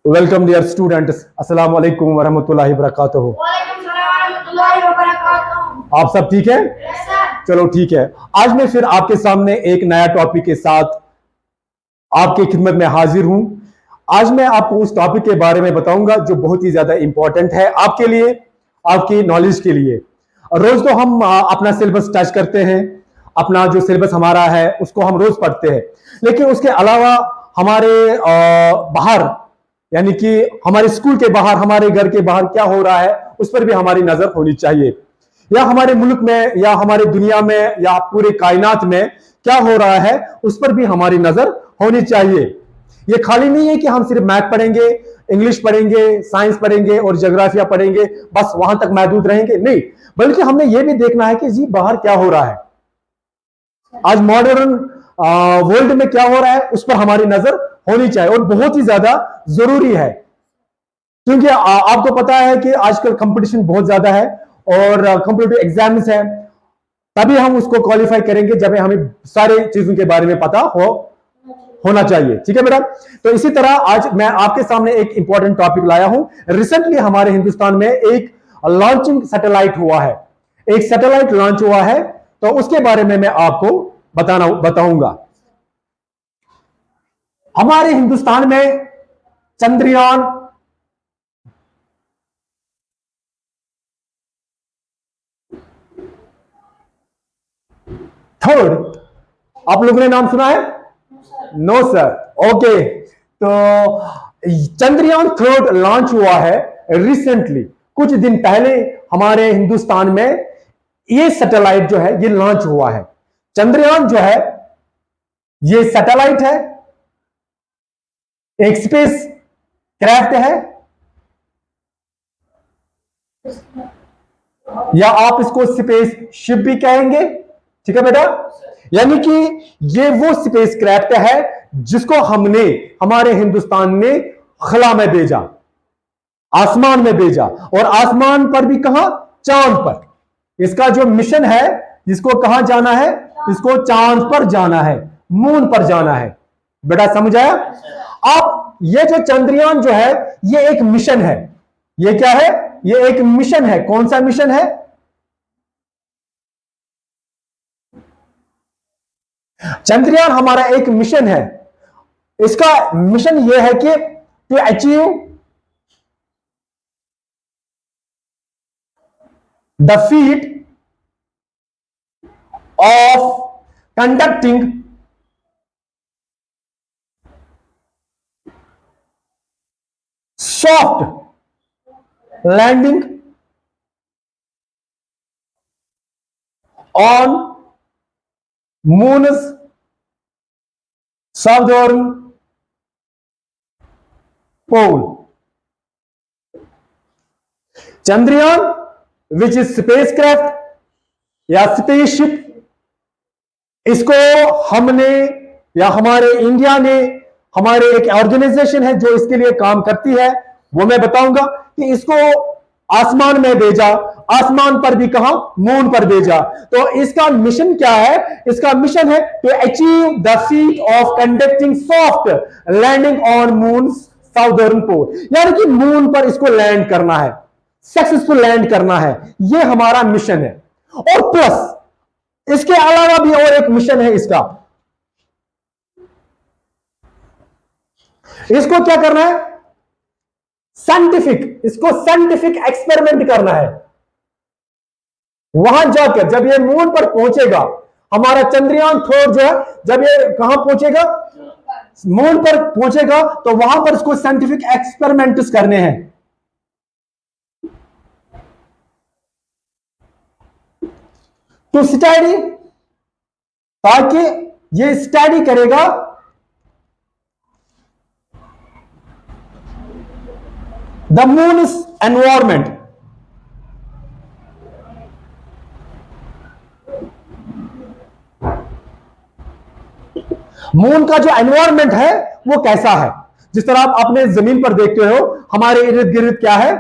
Welcome dear students, अस्सलाम वालेकुम वरहमतुल्लाहि वबरकातुहू। आप सब ठीक है? चलो ठीक है। आज मैं फिर आपके सामने एक नया टॉपिक के साथ आपकी खिदमत में हाजिर हूं। आज मैं आपको उस टॉपिक के बारे में बताऊंगा जो बहुत ही ज्यादा इंपॉर्टेंट है आपके लिए, आपकी नॉलेज के लिए। रोज तो हम अपना सिलेबस टच करते हैं, अपना जो सिलेबस हमारा है उसको हम रोज पढ़ते हैं, लेकिन उसके अलावा हमारे बाहर, यानी कि हमारे स्कूल के बाहर, हमारे घर के बाहर क्या हो रहा है उस पर भी हमारी नजर होनी चाहिए। या हमारे मुल्क में, या हमारे दुनिया में, या पूरे कायनात में क्या हो रहा है उस पर भी हमारी नजर होनी चाहिए। ये खाली नहीं है कि हम सिर्फ मैथ पढ़ेंगे, इंग्लिश पढ़ेंगे, साइंस पढ़ेंगे और ज्योग्राफिया पढ़ेंगे, बस वहां तक महदूद रहेंगे, नहीं, बल्कि हमने ये भी देखना है कि जी बाहर क्या हो रहा है, आज मॉडर्न वर्ल्ड में क्या हो रहा है उस पर हमारी नजर होनी चाहिए, और बहुत ही ज्यादा जरूरी है। क्योंकि आपको पता है कि आजकल कंपटीशन बहुत ज्यादा है और कॉम्पिटिटिव एग्जाम्स है, तभी हम उसको क्वालिफाई करेंगे जब हमें सारी चीजों के बारे में पता होना चाहिए। ठीक है बेटा? तो इसी तरह आज मैं आपके सामने एक इंपॉर्टेंट टॉपिक लाया हूं। रिसेंटली हमारे हिंदुस्तान में एक लॉन्चिंग सैटेलाइट हुआ है, एक सैटेलाइट लॉन्च हुआ है, तो उसके बारे में मैं आपको बताऊंगा। हमारे हिंदुस्तान में चंद्रयान थर्ड, आप लोगों ने नाम सुना है? No sir. ओके, तो चंद्रयान थर्ड लॉन्च हुआ है रिसेंटली, कुछ दिन पहले हमारे हिंदुस्तान में ये सैटेलाइट जो है ये लॉन्च हुआ है। चंद्रयान जो है ये सैटेलाइट है, एक स्पेस क्राफ्ट है, या आप इसको स्पेस शिप भी कहेंगे। ठीक है बेटा? यानी कि ये वो स्पेस क्राफ्ट है जिसको हमने, हमारे हिंदुस्तान ने खला में भेजा, आसमान में भेजा, और आसमान पर भी कहां? चांद पर। इसका जो मिशन है, इसको कहां जाना है? इसको चांद पर जाना है, मून पर जाना है। बेटा समझ आया? अब ये जो चंद्रयान जो है ये एक मिशन है। ये क्या है? ये एक मिशन है। कौन सा मिशन है? चंद्रयान हमारा एक मिशन है। इसका मिशन यह है कि to achieve the feat of conducting soft landing on moon's southern pole. Chandrayaan which is spacecraft या स्पेसशिप, इसको हमने, या हमारे इंडिया ने, हमारे एक ऑर्गेनाइजेशन है जो इसके लिए काम करती है, वो मैं बताऊंगा कि इसको आसमान में भेजा, आसमान पर भी कहां? मून पर भेजा। तो इसका मिशन क्या है? इसका मिशन है to achieve the feat of conducting soft landing on moon southern pole, यानी कि मून पर इसको लैंड करना है, सक्सेसफुल लैंड करना है, ये हमारा मिशन है। और प्लस इसके अलावा भी और एक मिशन है इसका। इसको क्या करना है? साइंटिफिक, इसको साइंटिफिक एक्सपेरिमेंट करना है। वहां जाकर जब ये मून पर पहुंचेगा, हमारा चंद्रयान थर्ड जो है, जब ये कहां पहुंचेगा? मून पर पहुंचेगा, तो वहां पर इसको साइंटिफिक एक्सपेरिमेंट्स करने हैं। तो स्टडी, ताकि ये स्टडी करेगा द मून's एनवायरमेंट, मून का जो एनवायरमेंट है वो कैसा है। जिस तरह आप अपने जमीन पर देखते हो, हमारे इर्द गिर्द क्या है?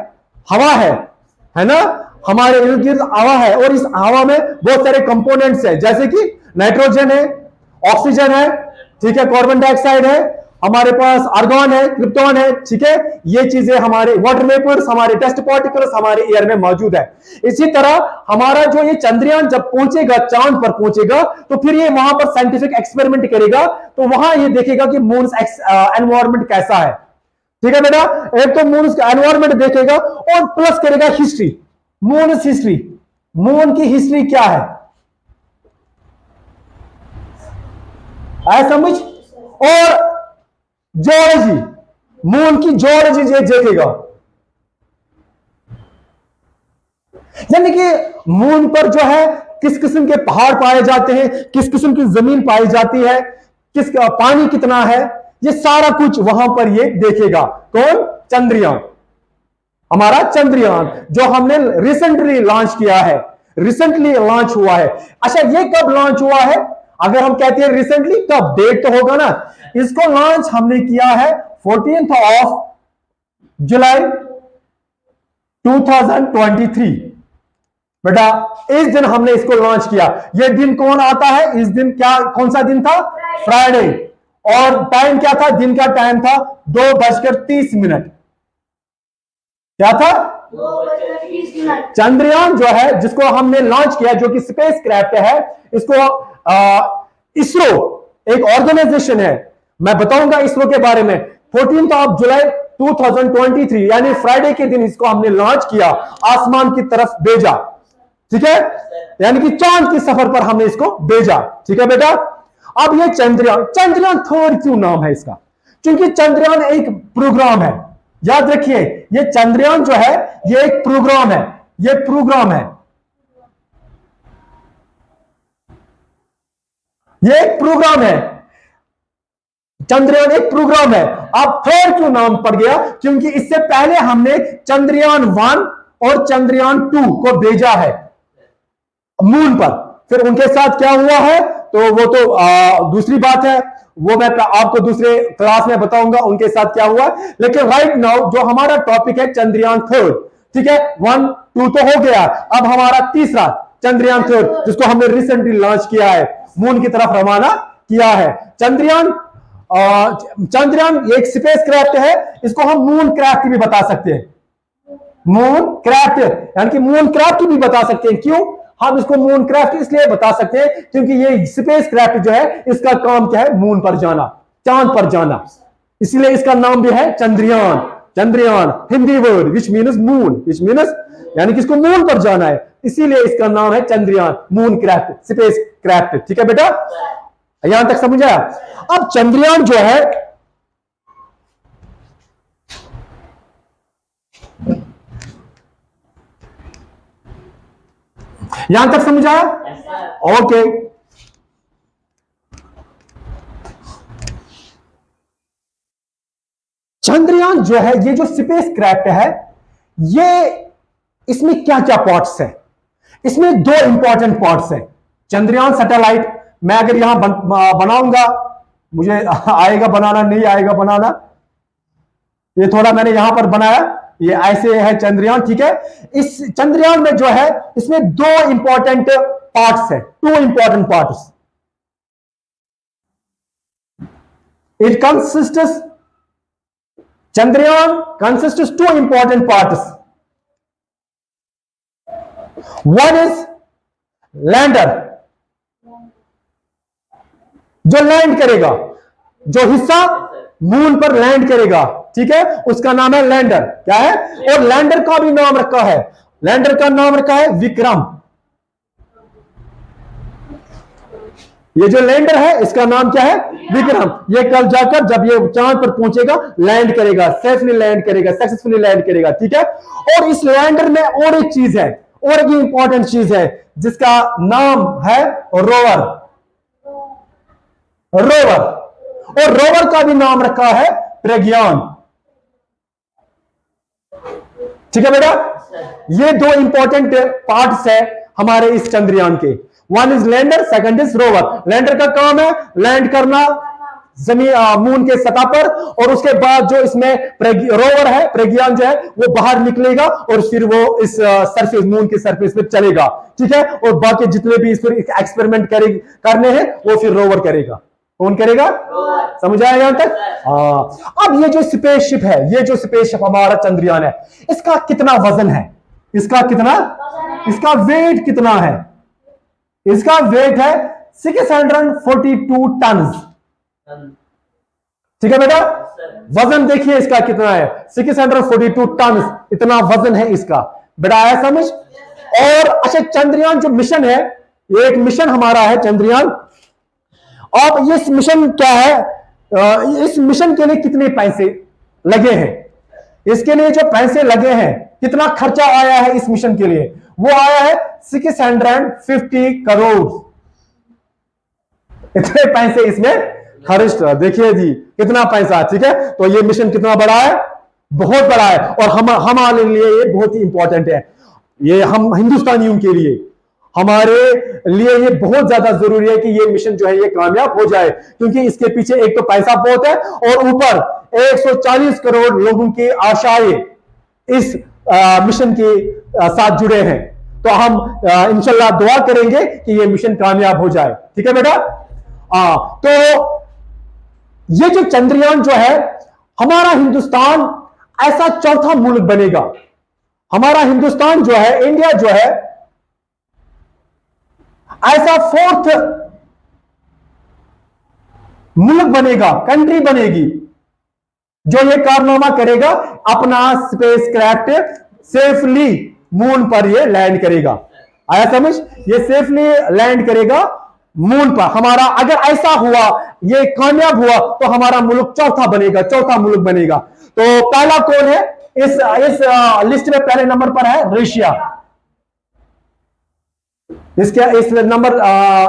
हवा है ना? हमारे इर्द गिर्द हवा है, और इस हवा में बहुत सारे कंपोनेंट्स है, जैसे कि नाइट्रोजन है, ऑक्सीजन है, ठीक है, कार्बन डाइऑक्साइड है, हमारे पास आर्गॉन है, क्रिप्टॉन है, ठीक है। ये चीजें हमारे वाटर वेपर्स, हमारे डस्ट पार्टिकल्स हमारे एयर में मौजूद है। इसी तरह हमारा जो ये चंद्रयान जब पहुंचेगा, चांद पर पहुंचेगा, तो फिर ये वहां पर साइंटिफिक एक्सपेरिमेंट करेगा, तो वहां ये देखेगा कि मून एनवायरमेंट कैसा है, ठीक है बेटा। एक तो मून का एनवायरमेंट देखेगा और प्लस करेगा हिस्ट्री, मून हिस्ट्री, मून की हिस्ट्री क्या है, आया समझ। और जियोलॉजी, मून की जियोलॉजी देखेगा, यानी कि मून पर जो है किस किस्म के पहाड़ पाए जाते हैं, किस किस्म की जमीन पाई जाती है, किस पानी कितना है, ये सारा कुछ वहां पर ये देखेगा। कौन? चंद्रयान, हमारा चंद्रयान जो हमने रिसेंटली लॉन्च किया है, रिसेंटली लॉन्च हुआ है। अच्छा, ये कब लॉन्च हुआ है? अगर हम कहते हैं रिसेंटली, कब, डेट तो होगा ना। इसको लॉन्च हमने किया है 14 जुलाई 2023। बेटा इस दिन हमने इसको लॉन्च किया। ये दिन कौन आता है? इस दिन क्या, कौन सा दिन था? फ्राइडे। और टाइम क्या था? दिन का टाइम था 2:30। क्या था? 2:30। चंद्रयान जो है, जिसको हमने लॉन्च किया, जो कि स्पेस क्राफ्ट है, इसको इसरो एक ऑर्गेनाइजेशन है, मैं बताऊंगा इसरो के बारे में। 14 जुलाई 2023 यानी फ्राइडे के दिन इसको हमने लॉन्च किया, आसमान की तरफ भेजा, ठीक है, यानी कि चांद की सफर पर हमने इसको भेजा, ठीक है बेटा। अब ये चंद्रयान, चंद्रयान थर्ड क्यों नाम है इसका? क्योंकि चंद्रयान एक प्रोग्राम है, याद रखिए, ये चंद्रयान जो है ये एक प्रोग्राम है, ये प्रोग्राम है, ये एक प्रोग्राम है, चंद्रयान एक प्रोग्राम है। अब थर्ड क्यों नाम पड़ गया? क्योंकि इससे पहले हमने चंद्रयान 1 और चंद्रयान 2 को भेजा है मून पर। फिर उनके साथ क्या हुआ है तो वो तो दूसरी बात है, वो मैं आपको दूसरे क्लास में बताऊंगा उनके साथ क्या हुआ। लेकिन राइट नाउ जो हमारा टॉपिक है चंद्रयान थर्ड, ठीक है। 1 2 तो हो गया, अब हमारा तीसरा चंद्रयान थर्ड, जिसको हमने रिसेंटली लॉन्च किया है, मून की तरफ रवाना किया है। चंद्रयान चंद्रयान एक स्पेस क्राफ्ट है, इसको हम मून क्राफ्ट भी बता सकते हैं, मून क्राफ्ट, यानी कि मून क्राफ्ट भी बता सकते हैं। क्यों हम इसको मून क्राफ्ट इसलिए बता सकते हैं क्योंकि ये स्पेस क्राफ्ट जो है, इसका काम क्या है? मून पर जाना, चांद पर जाना, इसलिए इसका नाम भी है Chandrayaan. Chandrayaan Hindi word which means moon, which means यानी कि इसको मून पर जाना है, इसीलिए इसका नाम है Chandrayaan, moon craft, space craft, ठीक है बेटा, यहां तक समझ आया। अब चंद्रयान जो है यहां तक समझ आया? ओके। चंद्रयान जो है, ये जो स्पेस क्राफ्ट है, ये इसमें क्या क्या पार्ट्स है? इसमें 2 इंपॉर्टेंट पार्ट्स है। चंद्रयान सैटेलाइट मैं अगर यहां बनाऊंगा, मुझे आएगा बनाना, नहीं आएगा बनाना, ये थोड़ा मैंने यहां पर बनाया, ये ऐसे है चंद्रयान, ठीक है। इस चंद्रयान में जो है, इसमें 2 इंपॉर्टेंट पार्ट्स है, 2 important parts. It consists, Chandrayaan consists 2 important parts. One is lander, जो लैंड करेगा, जो हिस्सा मून पर लैंड करेगा, ठीक है, उसका नाम है लैंडर। क्या है? और लैंडर का भी नाम रखा है, लैंडर का नाम रखा है विक्रम। ये जो लैंडर है इसका नाम क्या है? विक्रम। ये कल जाकर जब ये चांद पर पहुंचेगा, लैंड करेगा, सेफली लैंड करेगा, सक्सेसफुली लैंड करेगा, ठीक है। और इस लैंडर में और एक चीज है, और एक इंपॉर्टेंट चीज है, जिसका नाम है रोवर, रोवर। और रोवर का भी नाम रखा है प्रज्ञान, ठीक है बेटा। ये 2 इंपॉर्टेंट पार्ट्स है हमारे इस चंद्रयान के। One is lander, second is rover. Lander का काम है लैंड करना जमीन मून के सतह पर, और उसके बाद जो इसमें रोवर है, प्रज्ञान जो है, वो बाहर निकलेगा और फिर वो इस सरफेस, मून के सरफेस पे चलेगा, ठीक है। और बाकी जितने भी इस पर एक्सपेरिमेंट करने हैं वो फिर रोवर करेगा, कौन करेगा? समझ आया यहां तक? हाँ। अब ये जो स्पेसशिप है, ये जो स्पेसशिप हमारा चंद्रयान है, इसका कितना वजन है? इसका कितना, इसका वेट कितना है? इसका वेट है 642 टन। ठीक है बेटा? वजन देखिए इसका कितना है, 642 टन, इतना वजन है इसका। बेटा आया समझ? और अच्छा, चंद्रयान जो मिशन है, ये एक मिशन हमारा है चंद्रयान। अब इस मिशन क्या है, इस मिशन के लिए कितने पैसे लगे हैं? इसके लिए जो पैसे लगे हैं, कितना खर्चा आया है इस मिशन के लिए, वो आया है 650 करोड़। इतने पैसे इसमें खर्च। देखिए जी कितना पैसा। ठीक है, तो ये मिशन कितना बड़ा है? बहुत बड़ा है। और हमारे लिए ये बहुत ही इंपॉर्टेंट है। ये हम हिंदुस्तानियों के लिए, हमारे लिए ये बहुत ज्यादा जरूरी है कि ये मिशन जो है ये कामयाब हो जाए, क्योंकि इसके पीछे एक तो पैसा बहुत है और ऊपर 140 करोड़ लोगों की आशाएं इस मिशन के साथ जुड़े हैं। तो हम इंशाल्लाह दुआ करेंगे कि ये मिशन कामयाब हो जाए। ठीक है बेटा? तो ये जो चंद्रयान जो है, हमारा हिंदुस्तान ऐसा चौथा मुल्क बनेगा। हमारा हिंदुस्तान जो है, इंडिया जो है, ऐसा फोर्थ मुल्क बनेगा, कंट्री बनेगी, जो ये कारनामा करेगा, अपना स्पेसक्राफ्ट सेफली मून पर ये लैंड करेगा। आया समझ? ये सेफली लैंड करेगा मून पर। हमारा अगर ऐसा हुआ, ये कामयाब हुआ, तो हमारा मुल्क चौथा बनेगा, चौथा मुल्क बनेगा। तो पहला कौन है इस लिस्ट में? पहले नंबर पर है रशिया। इस नंबर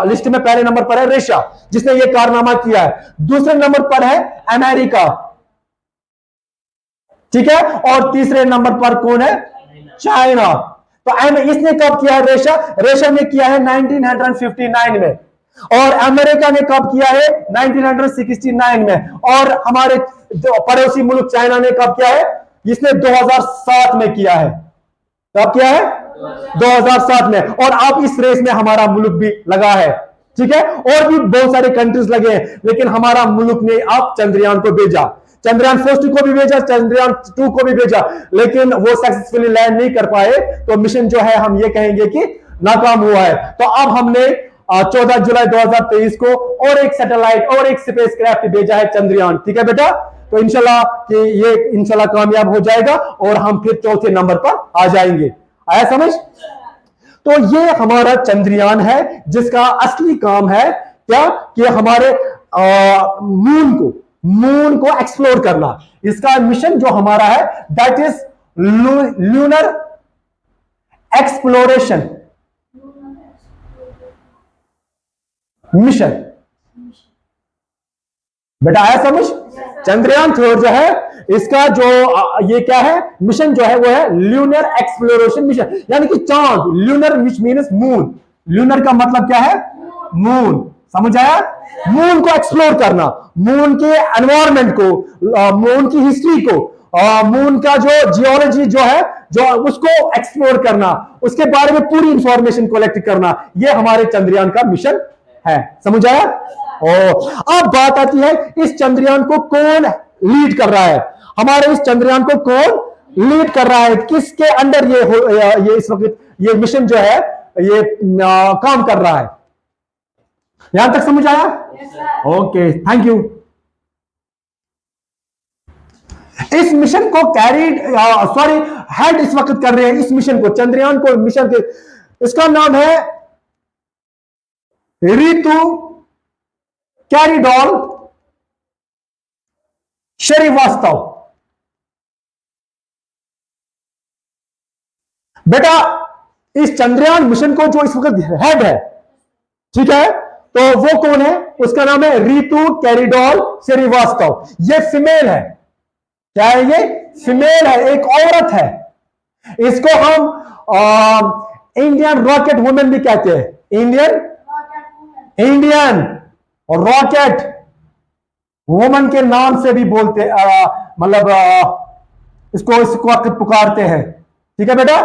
लिस्ट में पहले नंबर पर है रशिया, जिसने ये कारनामा किया है। दूसरे नंबर पर है अमेरिका। ठीक है, और तीसरे नंबर पर कौन है? चाइना। तो इसने कब किया है? रशिया ने किया है 1959 में, और अमेरिका ने कब किया है? 1969 में। और हमारे जो पड़ोसी मुल्क चाइना ने कब किया है? इसने 2007 में किया है। कब किया है? 2007 में। और अब इस रेस में हमारा मुल्क भी लगा है। ठीक है, और भी बहुत सारे कंट्रीज लगे हैं, लेकिन हमारा मुल्क ने अब चंद्रयान को भेजा। चंद्रयान फर्स्ट को भी भेजा, चंद्रयान 2 को भी भेजा, लेकिन वो सक्सेसफुली लैंड नहीं कर पाए। तो मिशन जो है, हम ये कहेंगे कि नाकाम हुआ है। तो अब हमने 14 जुलाई 2023 को और एक सैटेलाइट और एक स्पेसक्राफ्ट भेजा है, चंद्रयान। ठीक है बेटा? तो इंशाल्लाह कि ये इंशाल्लाह कामयाब हो जाएगा और हम फिर चौथे नंबर पर आ जाएंगे। आया समझ? तो ये हमारा चंद्रयान है, जिसका असली काम है क्या? कि हमारे मून को एक्सप्लोर करना। इसका मिशन जो हमारा है, that is lunar exploration mission. बेटा आया समझ? चंद्रयान 3 जो है, इसका जो ये क्या है मिशन जो है, वो है ल्यूनर एक्सप्लोरेशन मिशन, यानी कि चांद। Lunar which means moon. Lunar का मतलब क्या है? मून। समझ आया? मून को एक्सप्लोर करना, मून के एनवायरमेंट को, मून की हिस्ट्री को, मून का जो जियोलॉजी जो है, जो उसको एक्सप्लोर करना, उसके बारे में पूरी इंफॉर्मेशन कलेक्ट करना, ये हमारे चंद्रयान का मिशन है। समझ आया? अब बात आती है, इस चंद्रयान को कौन लीड कर रहा है? हमारे इस चंद्रयान को कौन लीड कर रहा है? किसके अंडर ये इस वक्त ये मिशन जो है ये काम कर रहा है? यहां तक समझ आया? Okay, thank you. इस मिशन को हेड इस वक्त कर रहे हैं, इस मिशन को, चंद्रयान को मिशन के, इसका नाम है रितु कैरिडोल श्रीवास्तव। बेटा इस चंद्रयान मिशन को जो इस वक्त हेड है, ठीक है, तो वो कौन है? उसका नाम है रितु कैरिडोल श्रीवास्तव। ये फीमेल है। क्या है ये? फीमेल है, एक औरत है। इसको हम इंडियन रॉकेट वुमेन भी कहते हैं। इंडियन रॉकेट वुमन के नाम से भी बोलते, मतलब इसको पुकारते हैं। ठीक है बेटा?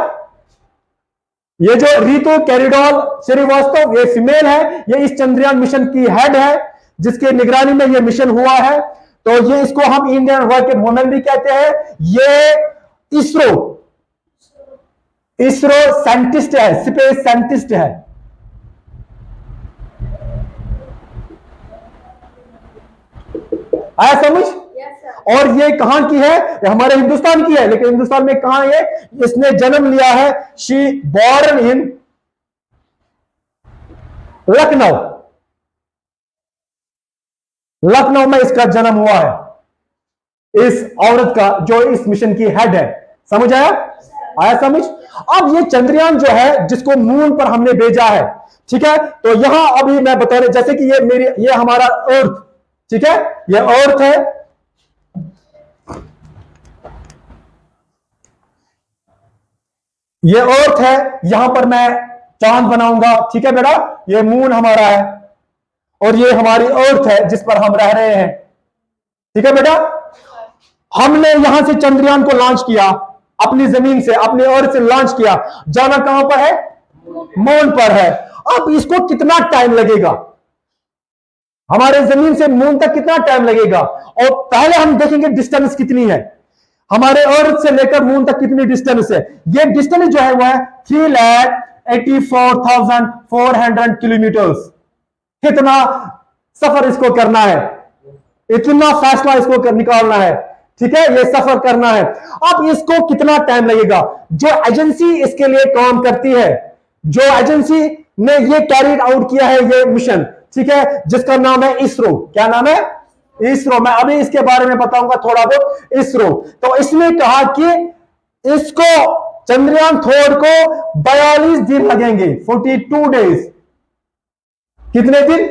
ये जो रितु कैरिडोल श्रीवास्तव, ये फीमेल है, ये इस चंद्रयान मिशन की हेड है, जिसके निगरानी में यह मिशन हुआ है। तो ये इसको हम इंडियन रॉकेट वुमन भी कहते हैं। ये इसरो इसरो साइंटिस्ट है, स्पेस साइंटिस्ट है। आया समझ? और ये कहां की है? हमारे हिंदुस्तान की है, लेकिन हिंदुस्तान में कहां है? इसने जन्म लिया है, she born in Lucknow. Lucknow में इसका जन्म हुआ है, इस औरत का जो इस मिशन की हेड है। समझ आया? आया समझ? अब ये चंद्रयान जो है जिसको मून पर हमने भेजा है, ठीक है, तो यहां अभी मैं बता रहा, जैसे कि ये हमारा अर्थ, ठीक है, ये अर्थ है, ये अर्थ है, यहां पर मैं चांद बनाऊंगा, ठीक है बेटा, ये मून हमारा है और ये हमारी अर्थ है जिस पर हम रह रहे हैं, ठीक है बेटा। हमने यहां से चंद्रयान को लॉन्च किया, अपनी जमीन से, अपने अर्थ से लॉन्च किया, जाना कहां पर है? मून पर है। अब इसको कितना टाइम लगेगा? हमारे जमीन से मून तक कितना टाइम लगेगा? और पहले हम देखेंगे डिस्टेंस कितनी है, हमारे अर्थ से लेकर मून तक कितनी डिस्टेंस है। ये डिस्टेंस जो है वह है 3,84,400 किलोमीटर्स। कितना सफर इसको करना है, इतना फैसला इसको निकालना है, ठीक है, ये सफर करना है। अब इसको कितना टाइम लगेगा? जो एजेंसी इसके लिए काम करती है, जो एजेंसी ने ये कैरिड आउट किया है ये मिशन, ठीक है, जिसका नाम है इसरो। क्या नाम है? इसरो। मैं अभी इसके बारे में बताऊंगा थोड़ा बहुत। इसरो, तो इसने कहा कि इसको चंद्रयान थर्ड को 42 दिन लगेंगे, 42 डेज। कितने दिन?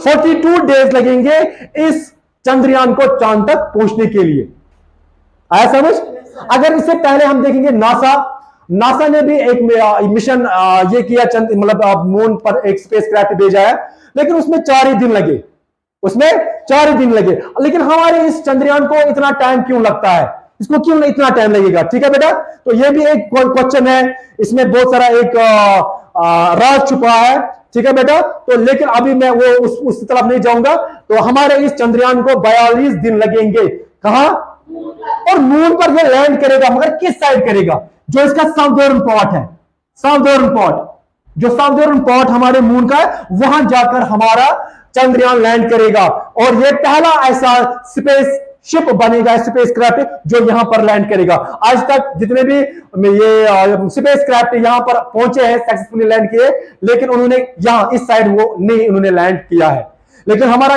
42 डेज लगेंगे इस चंद्रयान को चांद तक पहुंचने के लिए। आया समझ? अगर इससे पहले हम देखेंगे नासा ने भी एक मिशन ये किया, मतलब मून पर एक स्पेसक्राफ्ट भेजा है, लेकिन उसमें 4 ही दिन लगे, उसमें 4 ही दिन लगे। लेकिन हमारे इस चंद्रयान को इतना टाइम क्यों लगता है? इसको क्यों इतना टाइम लगेगा? ठीक है बेटा, तो ये भी एक क्वेश्चन है, इसमें बहुत सारा एक राज छुपा है, ठीक है बेटा। तो लेकिन अभी मैं वो उस तरफ नहीं जाऊंगा। तो हमारे इस चंद्रयान को 42 दिन लगेंगे। कहां? और मून पर ये लैंड करेगा, मगर किस साइड करेगा? जो इसका साउदर्न पार्ट है, साउदर्न पार्ट, जो साउदर्न पार्ट हमारे मून का है, वहां जाकर हमारा चंद्रयान लैंड करेगा। और ये पहला ऐसा स्पेस शिप बनेगा, स्पेस क्राफ्ट, जो यहां पर लैंड करेगा। आज तक जितने भी ये स्पेस क्राफ्ट यहां पर पहुंचे हैं, सक्सेसफुली लैंड किए, लेकिन उन्होंने यहां इस साइड वो नहीं उन्होंने लैंड किया है। लेकिन हमारा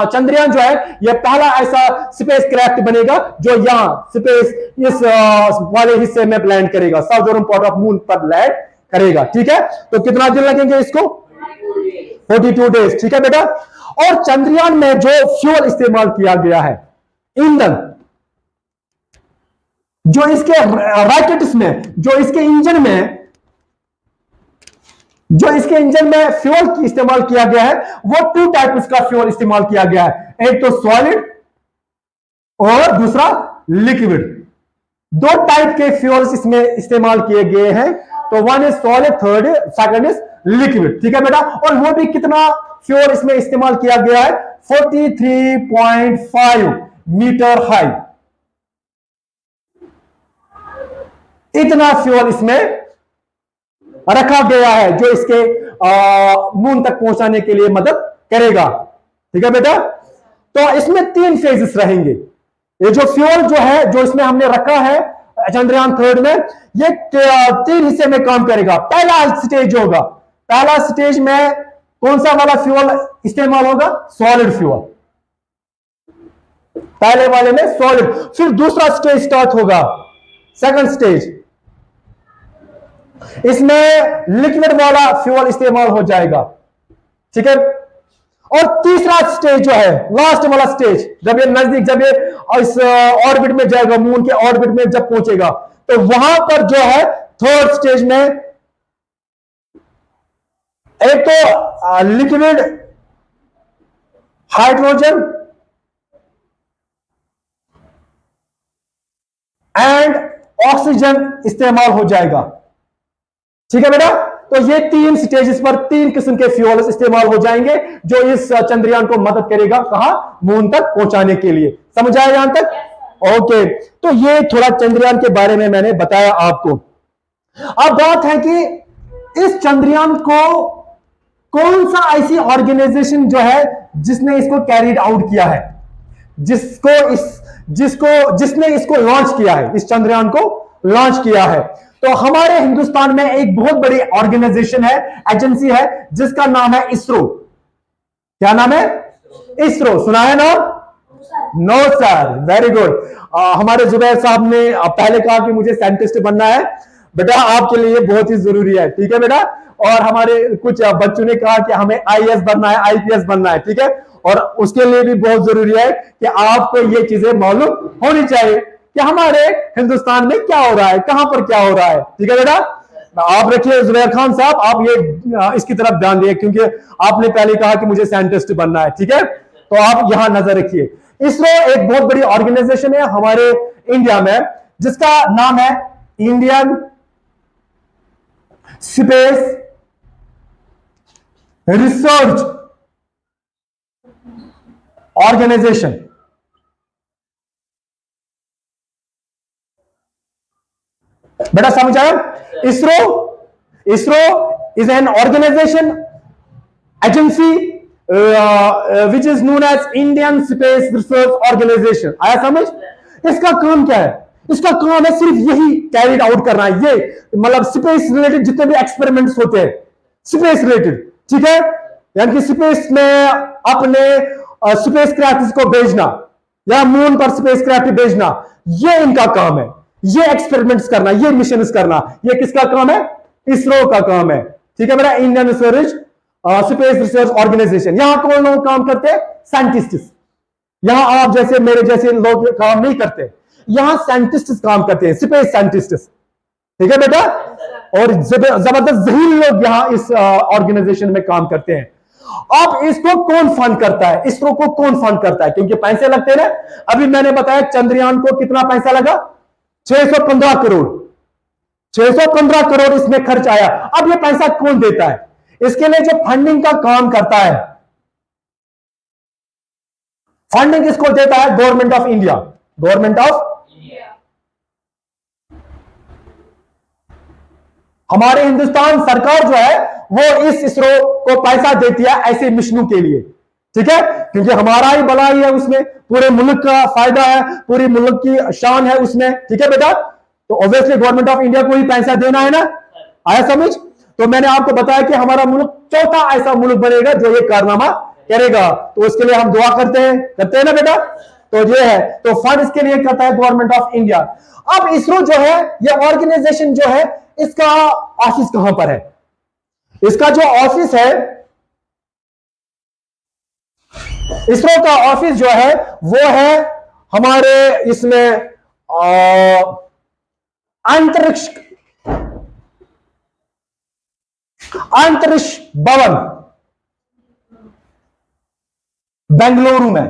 चंद्रयान जो है यह पहला ऐसा स्पेस क्राफ्ट बनेगा जो यहां स्पेस इस वाले हिस्से में लैंड करेगा, साउदर्न पार्ट ऑफ मून पर लैंड करेगा, ठीक है। तो कितना दिन लगेंगे इसको? 42 डेज, ठीक है बेटा। और चंद्रयान में जो फ्यूल इस्तेमाल किया गया है, ईंधन, जो इसके रॉकेट्स में, जो इसके इंजन में, जो इसके इंजन में फ्यूल इस्तेमाल किया गया है, वो 2 टाइप्स का फ्यूल इस्तेमाल किया गया है। एक तो सॉलिड और दूसरा लिक्विड। 2 टाइप के फ्यूल्स इसमें इस्तेमाल किए गए हैं। तो 1 is solid, second is liquid, ठीक है बेटा। और वो भी कितना फ्यूल इसमें इस्तेमाल किया गया है? 43.5 मीटर हाई, इतना फ्यूल इसमें रखा गया है जो इसके मून तक पहुंचाने के लिए मदद करेगा, ठीक है बेटा। तो इसमें 3 फेजेस रहेंगे। ये जो फ्यूल जो है, जो इसमें हमने रखा है चंद्रयान थर्ड में, ये 3 हिस्से में काम करेगा। पहला स्टेज होगा, पहला स्टेज में कौन सा वाला फ्यूल इस्तेमाल होगा? सॉलिड फ्यूल, पहले वाले में सॉलिड। फिर दूसरा स्टेज स्टार्ट होगा, सेकंड स्टेज, इसमें लिक्विड वाला फ्यूल इस्तेमाल हो जाएगा, ठीक है। और तीसरा स्टेज जो है, लास्ट वाला स्टेज, जब ये नजदीक, जब ये इस ऑर्बिट में जाएगा, मून के ऑर्बिट में जब पहुंचेगा, तो वहां पर जो है थर्ड स्टेज में एक तो लिक्विड हाइड्रोजन एंड ऑक्सीजन इस्तेमाल हो जाएगा, ठीक है बेटा। तो ये 3 स्टेजेस पर 3 किस्म के फ्यूल्स इस्तेमाल हो जाएंगे जो इस चंद्रयान को मदद करेगा कहां, मून तक पहुंचाने के लिए। समझ आया यहां तक? ओके, तो ये थोड़ा चंद्रयान के बारे में मैंने बताया आपको। अब बात है कि इस चंद्रयान को कौन सा ऐसी ऑर्गेनाइजेशन जो है जिसने इसको कैरीड आउट किया है, जिसने इसको लॉन्च किया है, इस चंद्रयान को लॉन्च किया है। तो हमारे हिंदुस्तान में एक बहुत बड़ी ऑर्गेनाइजेशन है, एजेंसी है, जिसका नाम है इसरो। क्या नाम है? इसरो। सुना है ना? No sir, very good. हमारे जुबैर साहब ने पहले कहा कि मुझे साइंटिस्ट बनना है। बेटा आपके लिए बहुत ही जरूरी है, ठीक है बेटा। और हमारे कुछ बच्चों ने कहा कि हमें आईएएस बनना है, आईपीएस बनना है, ठीक है। और उसके लिए भी बहुत जरूरी है कि आपको ये चीजें मालूम होनी चाहिए कि हमारे हिंदुस्तान में क्या हो रहा है, कहां पर क्या हो रहा है, ठीक है बेटा। आप रखिए जुबैर खान साहब, आप ये इसकी तरफ ध्यान दिए क्योंकि आपने पहले कहा कि मुझे साइंटिस्ट बनना है, ठीक है। तो आप यहां नजर रखिए। इसरो एक बहुत बड़ी ऑर्गेनाइजेशन है हमारे इंडिया में, जिसका नाम है इंडियन स्पेस रिसर्च ऑर्गेनाइजेशन। बेटा समझ आया? ISRO is an organisation agency which is known as Indian Space research Organisation. आया समझ? इसका काम क्या है? इसका काम है सिर्फ यही कैरिड आउट करना है, ये मतलब स्पेस रिलेटेड जितने भी एक्सपेरिमेंट्स होते हैं, स्पेस रिलेटेड, ठीक है। यानी कि स्पेस में अपने स्पेस क्राफ्ट को भेजना या मून पर स्पेस क्राफ्ट भेजना, ये इनका काम है। ये एक्सपेरिमेंट्स करना, ये मिशन करना, ये किसका काम है? इसरो का काम है, ठीक है मेरा। Indian research space research organisation. यहां कौन लोग काम करते हैं? साइंटिस्ट। यहां आप जैसे मेरे जैसे लोग काम नहीं करते, यहां साइंटिस्ट काम करते हैं, स्पेस साइंटिस्ट, ठीक है बेटा। और जबरदस्त जहीन लोग यहां इस ऑर्गेनाइजेशन में काम करते हैं। अब इसको कौन फंड करता है? इसरो को कौन फंड करता है? क्योंकि पैसे लगते हैं ना। अभी मैंने बताया चंद्रयान को कितना पैसा लगा? 615 करोड़। 615 करोड़ इसमें खर्च आया। अब ये पैसा कौन देता है? इसके लिए जो फंडिंग का काम करता है, फंडिंग किसको देता है? Government of India. Government of हमारे हिंदुस्तान सरकार जो है वो इस इसरो को पैसा देती है ऐसे मिशनों के लिए, ठीक है। क्योंकि हमारा ही भलाई है उसमें, पूरे मुल्क का फायदा है, पूरी मुल्क की शान है उसमें, ठीक है बेटा। तो ऑब्वियसली गवर्नमेंट ऑफ इंडिया को ही पैसा देना है ना। आया समझ? तो मैंने आपको बताया कि हमारा मुल्क चौथा ऐसा मुल्क बनेगा जो ये कारनामा करेगा। तो उसके लिए हम दुआ करते हैं ना बेटा। तो ये है, तो फंड इसके लिए करता है गवर्नमेंट ऑफ इंडिया। अब इसरो जो है, ये ऑर्गेनाइजेशन जो है, इसका ऑफिस कहां पर है? इसका जो ऑफिस है, इसरो का ऑफिस जो है वो है हमारे इसमें अंतरिक्ष भवन बेंगलुरु में।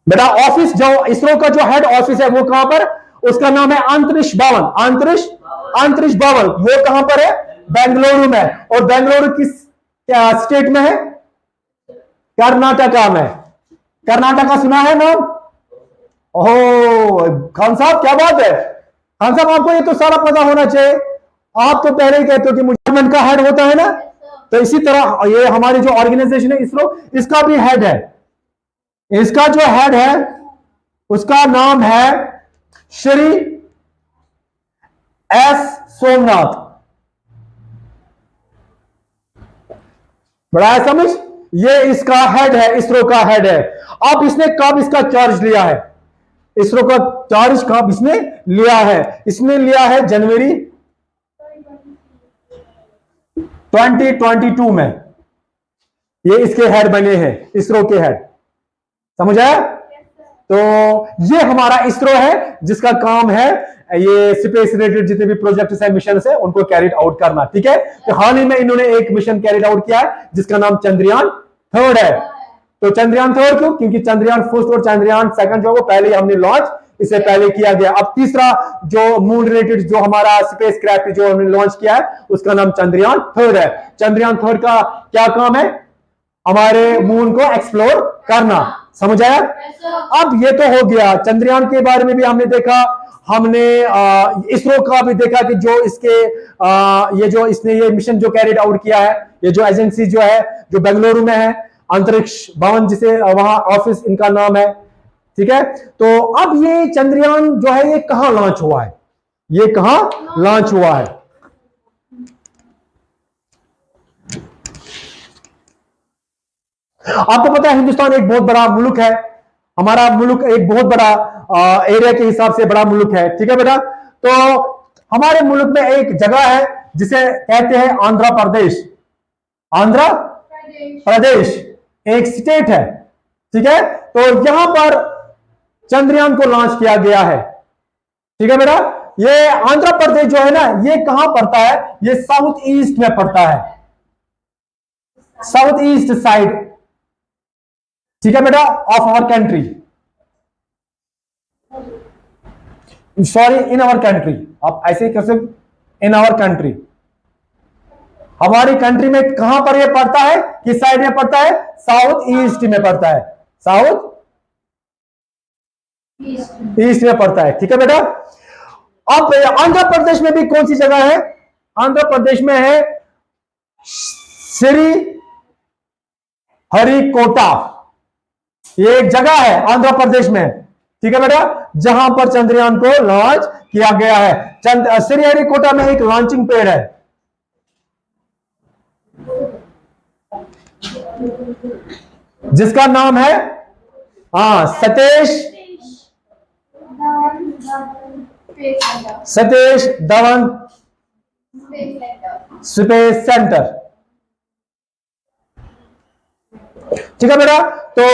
बेटा ऑफिस जो इसरो का जो हेड ऑफिस है वो कहां पर? उसका नाम है अंतरिक्ष भवन। अंतरिक्ष भवन वो कहां पर है? बेंगलुरु में। और बेंगलुरु किस स्टेट में है? कर्नाटका में। कर्नाटका सुना है नाम? ओह खान साहब क्या बात है। खान साहब आपको ये तो सारा पता होना चाहिए। आप तो पहले ही कहते हो कि गवर्नमेंट का हेड होता है ना। तो इसी तरह ये हमारी जो ऑर्गेनाइजेशन है इसरो, इसका भी हेड है। इसका जो हेड है उसका नाम है श्री एस सोमनाथ। बड़ा है समझ? ये इसका हेड है, इसरो का हेड है। अब इसने कब इसका चार्ज लिया है? इसरो का चार्ज कब इसने लिया है? इसने लिया है जनवरी 2022 में। ये इसके हेड बने हैं, इसरो के हेड। समझ आया? तो ये हमारा इसरो है जिसका काम है ये स्पेस रिलेटेड जितने भी प्रोजेक्ट्स है, मिशन है, उनको कैरिड आउट करना, ठीक है। तो हाल ही में इन्होंने एक मिशन कैरिड आउट किया है जिसका नाम चंद्रयान 3 है। तो चंद्रयान 3 क्यों? क्योंकि चंद्रयान 1 और चंद्रयान 2 जो है वो पहले ही हमने लॉन्च इससे पहले किया गया। अब तीसरा जो मून रिलेटेड जो हमारा स्पेस क्राफ्ट जो हमने लॉन्च किया है उसका नाम चंद्रयान थर्ड है। चंद्रयान थर्ड का क्या काम है? हमारे मून को एक्सप्लोर करना। समझ आया? अब ये तो हो गया, चंद्रयान के बारे में भी हमने देखा, हमने इसरो का भी देखा कि जो इसके ये जो इसने ये मिशन जो कैरिड आउट किया है, ये जो एजेंसी जो है जो बेंगलुरु में है, अंतरिक्ष भवन जिसे वहां ऑफिस इनका नाम है, ठीक है। तो अब ये चंद्रयान जो है ये कहां लॉन्च हुआ है? ये कहां लॉन्च हुआ है? आपको पता है हिंदुस्तान एक बहुत बड़ा मुल्क है, हमारा मुल्क एक बहुत बड़ा एरिया के हिसाब से बड़ा मुल्क है, ठीक है बेटा। तो हमारे मुल्क में एक जगह है जिसे कहते हैं आंध्र प्रदेश। आंध्र प्रदेश एक स्टेट है, ठीक है। तो यहां पर चंद्रयान को लॉन्च किया गया है, ठीक है बेटा। ये आंध्र प्रदेश जो है ना, ये कहां पड़ता है? ये साउथ ईस्ट में पड़ता है, साउथ ईस्ट साइड, ठीक है बेटा, of our country, sorry in our country. आप ऐसे ही कर सकते, इन आवर कंट्री। हमारी कंट्री में कहां पर यह पड़ता है? किस साइड में पड़ता है? साउथ ईस्ट में पड़ता है, साउथ ईस्ट में पड़ता है, ठीक है बेटा। अब आंध्र प्रदेश में भी कौन सी जगह है? आंध्र प्रदेश में है श्री हरिकोटा, ये एक जगह है आंध्र प्रदेश में, ठीक है बेटा, जहां पर चंद्रयान को लॉन्च किया गया है। श्री हरिकोटा में एक लॉन्चिंग पैड है, जिसका नाम है सतीश धवन स्पेस सेंटर, ठीक है बेटा। तो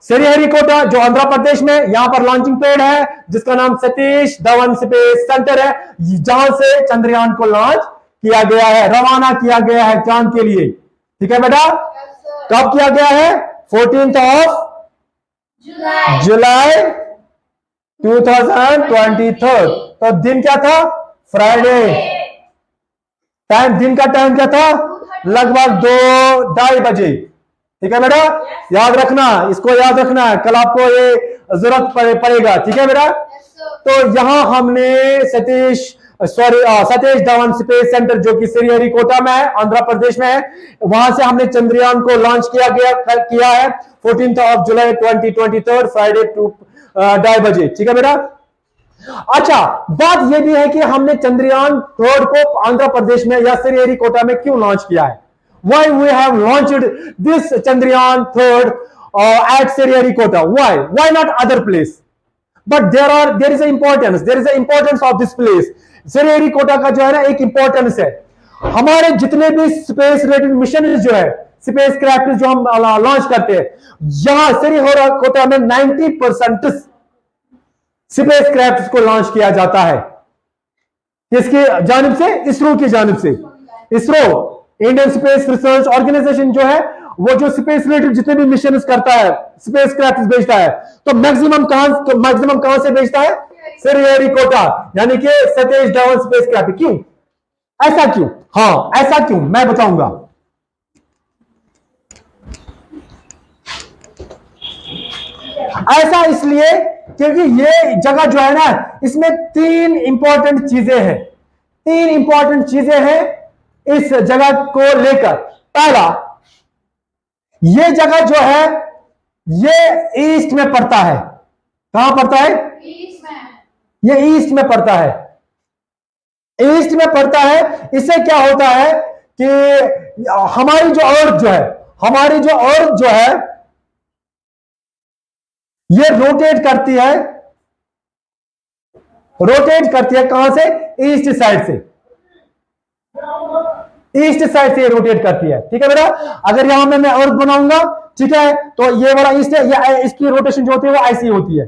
श्रीहरिकोटा जो आंध्र प्रदेश में, यहां पर लॉन्चिंग पैड है जिसका नाम सतीश धवन स्पेस सेंटर है, जहां से चंद्रयान को लॉन्च किया गया है, रवाना किया गया है चांद के लिए, ठीक है बेटा। कब किया गया है? 14 जुलाई 2023। तो दिन क्या था? फ्राइडे। टाइम, दिन का टाइम क्या था? लगभग 2-2:30 बजे, ठीक है बेटा। याद रखना, इसको याद रखना, कल आपको ये जरूरत पड़ेगा, ठीक है बेटा। तो यहां हमने सतीश धवन स्पेस सेंटर जो कि श्रीहरिकोटा में है, आंध्र प्रदेश में है, वहां से हमने चंद्रयान को लॉन्च किया है 14 जुलाई 2023 फ्राइडे 2:30 बजे, ठीक है बेटा। अच्छा, बात यह भी है कि हमने चंद्रयान थर्ड को आंध्र प्रदेश में या श्रीहरिकोटा में क्यों लॉन्च किया है? Why we have launched this Chandrayaan third at Sriharikota? Why not other place? But there is an importance of this place. Sriharikota का जो है ना एक इंपॉर्टेंस है। हमारे जितने भी स्पेस रिलेटेड मिशन जो है, स्पेस क्राफ्ट जो हम लॉन्च करते हैं, यहां श्रीहरिकोटा में 90% स्पेस क्राफ्ट को लॉन्च किया जाता है। किसकी जानिब से? इसरो की जानिब से। ISRO Indian Space research Organisation जो है, वो जो स्पेस रिलेटेड जितने भी मिशन करता है, स्पेस क्राफ्ट भेजता है, तो मैक्सिमम कहां से भेजता है? श्रीहरिकोटा, यानी कि सतीश धवन स्पेस क्राफ्ट। क्यों? ऐसा क्यों? हाँ, ऐसा क्यों मैं बताऊंगा। ऐसा इसलिए क्योंकि ये जगह जो है ना, इसमें 3 इंपॉर्टेंट चीजें हैं इस जगह को लेकर। पहला, ये जगह जो है ये ईस्ट में पड़ता है। कहां पड़ता है? ईस्ट में। ये ईस्ट में पड़ता है, ईस्ट में पड़ता है। इससे क्या होता है कि हमारी जो अर्थ जो है ये रोटेट करती है कहां से? ईस्ट साइड से। ईस्ट साइड से रोटेट करती है, ठीक है बेटा। अगर यहां में मैं अर्थ बनाऊंगा, ठीक है, तो ये वाला ईस्ट है, ये इसकी रोटेशन जो होती है वो ऐसी होती है,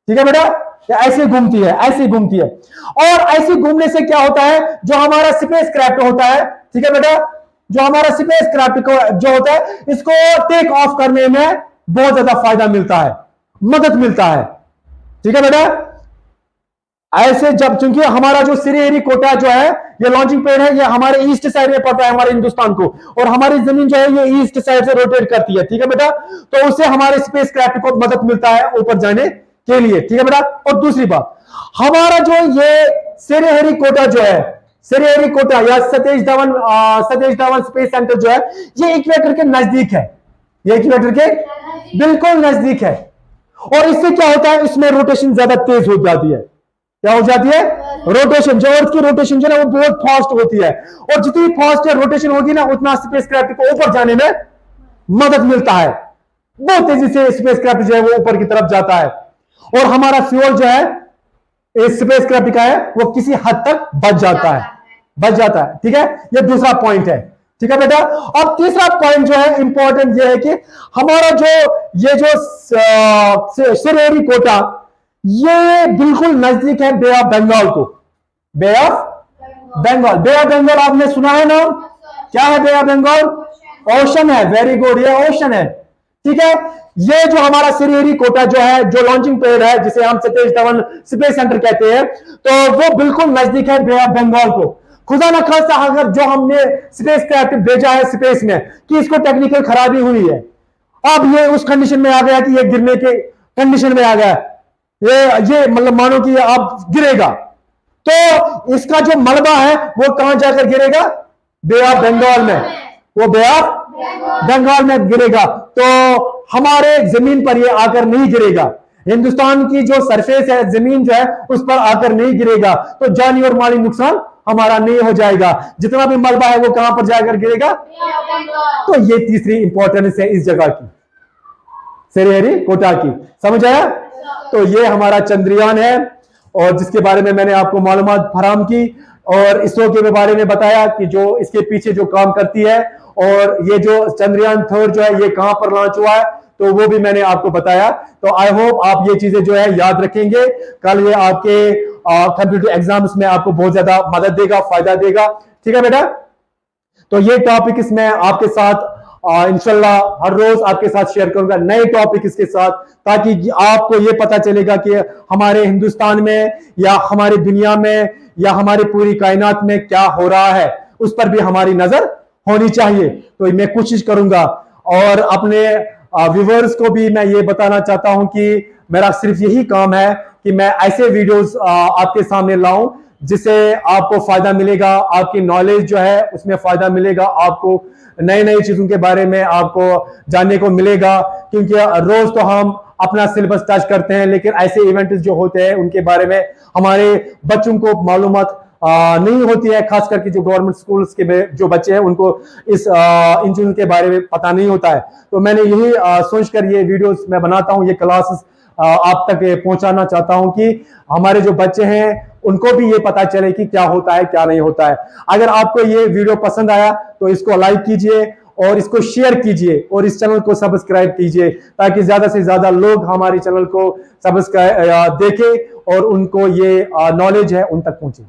ठीक है बेटा। ये ऐसे घूमती है और ऐसे घूमने से क्या होता है? जो हमारा स्पेस क्राफ्ट होता है, ठीक है बेटा, जो हमारा स्पेस क्राफ्ट जो होता है, इसको टेक ऑफ करने में बहुत ज्यादा फायदा मिलता है, मदद मिलता है, ठीक है बेटा। ऐसे जब, चूंकि हमारा जो श्रीहरिकोटा जो है ये लॉन्चिंग पैड है, ये हमारे ईस्ट साइड में पड़ता है हमारे हिंदुस्तान को, और हमारी जमीन जो है ये ईस्ट साइड से रोटेट करती है, ठीक है बेटा। तो उससे हमारे स्पेस क्राफ्ट को मदद मिलता है ऊपर जाने के लिए, ठीक है बेटा। और दूसरी बात, हमारा जो ये श्रीहरिकोटा जो है, श्रीहरिकोटा या सतीश धवन स्पेस सेंटर जो है, ये इक्वेटर के नजदीक है, ये इक्वेटर के बिल्कुल नजदीक है। और इससे क्या होता है, इसमें रोटेशन ज्यादा तेज हो जाती है। क्या हो जाती है? रोटेशन, जो अर्थ की रोटेशन जो है वो बहुत फास्ट होती है, और जितनी फास्ट रोटेशन होगी ना उतना स्पेसक्राफ्ट को ऊपर जाने में मदद मिलता है। बहुत तेजी से स्पेसक्राफ्ट जो है वो ऊपर की तरफ जाता है, और हमारा फ्यूल जो है इस स्पेसक्राफ्ट का है वो किसी हद तक बच जाता है, ठीक है। ये दूसरा पॉइंट है, ठीक है बेटा। अब तीसरा पॉइंट जो है इंपॉर्टेंट ये है कि हमारा जो ये जो श्रीहरिकोटा ये बिल्कुल नजदीक है बे ऑफ बंगाल को। बे ऑफ बंगाल आपने सुना है ना? क्या है बे ऑफ बंगाल? ओशन है, वेरी गुड, ये ओशन है, ठीक है। ये जो हमारा श्रीहरिकोटा जो है, जो लॉन्चिंग पैड है जिसे हम सतीश धवन स्पेस सेंटर कहते हैं, तो वो बिल्कुल नजदीक है बे ऑफ बंगाल को। खुदा न खास्ता अगर जो हमने स्पेस क्राफ्ट भेजा है स्पेस में कि इसको टेक्निकल खराबी हुई है, अब ये उस कंडीशन में आ गया कि ये गिरने के कंडीशन में आ गया, ये मतलब मानो कि अब गिरेगा, तो इसका जो मलबा है वो कहां जाकर गिरेगा? बे ऑफ बंगाल में, वो बे ऑफ बंगाल में गिरेगा। तो हमारे जमीन पर ये आकर नहीं गिरेगा, हिंदुस्तान की जो सरफेस है, जमीन जो है उस पर आकर नहीं गिरेगा, तो जानी और माली नुकसान हमारा नहीं हो जाएगा। जितना भी मलबा है वो कहां पर जाकर गिरेगा? तो ये तीसरी इंपॉर्टेंस है इस जगह की, श्रीहरिकोटा की, समझ आया? तो ये हमारा चंद्रयान है, और जिसके बारे में मैंने आपको मालूमात फराहम की, और इसरो के बारे में बताया कि जो इसके पीछे जो काम करती है, और ये जो चंद्रयान थर्ड जो है ये कहां पर लॉन्च हुआ है, तो वो भी मैंने आपको बताया। तो आई होप आप ये चीजें जो है याद रखेंगे, कल ये आपके कंप्यूटर एग्जाम्स में आपको बहुत ज्यादा मदद देगा, फायदा देगा, ठीक है बेटा। तो ये टॉपिक इसमें आपके साथ इंशाल्लाह हर रोज आपके साथ शेयर करूंगा नए टॉपिक इसके साथ, ताकि आपको ये पता चलेगा कि हमारे हिंदुस्तान में या हमारी दुनिया में या हमारी पूरी कायनात में क्या हो रहा है, उस पर भी हमारी नजर होनी चाहिए। तो मैं कोशिश करूंगा, और अपने व्यूवर्स को भी मैं ये बताना चाहता हूं कि मेरा सिर्फ यही काम है कि मैं ऐसे वीडियोस आपके सामने लाऊं जिससे आपको फायदा मिलेगा, आपकी नॉलेज जो है उसमें फायदा मिलेगा, आपको नई नई चीजों के बारे में आपको जानने को मिलेगा। क्योंकि रोज तो हम अपना सिलेबस टच करते हैं, लेकिन ऐसे इवेंट्स जो होते हैं उनके बारे में हमारे बच्चों को मालूमात नहीं होती है, खास करके जो गवर्नमेंट स्कूल्स के जो बच्चे हैं उनको इन चीजों के बारे में पता नहीं होता है। तो मैंने यही सोचकर ये वीडियोस मैं बनाता हूँ, ये क्लासेस आप तक पहुंचाना चाहता हूं कि हमारे जो बच्चे हैं उनको भी ये पता चले कि क्या होता है क्या नहीं होता है। अगर आपको ये वीडियो पसंद आया तो इसको लाइक कीजिए और इसको शेयर कीजिए और इस चैनल को सब्सक्राइब कीजिए, ताकि ज्यादा से ज्यादा लोग हमारे चैनल को सब्सक्राइब देखें और उनको ये नॉलेज है उन तक पहुंचे।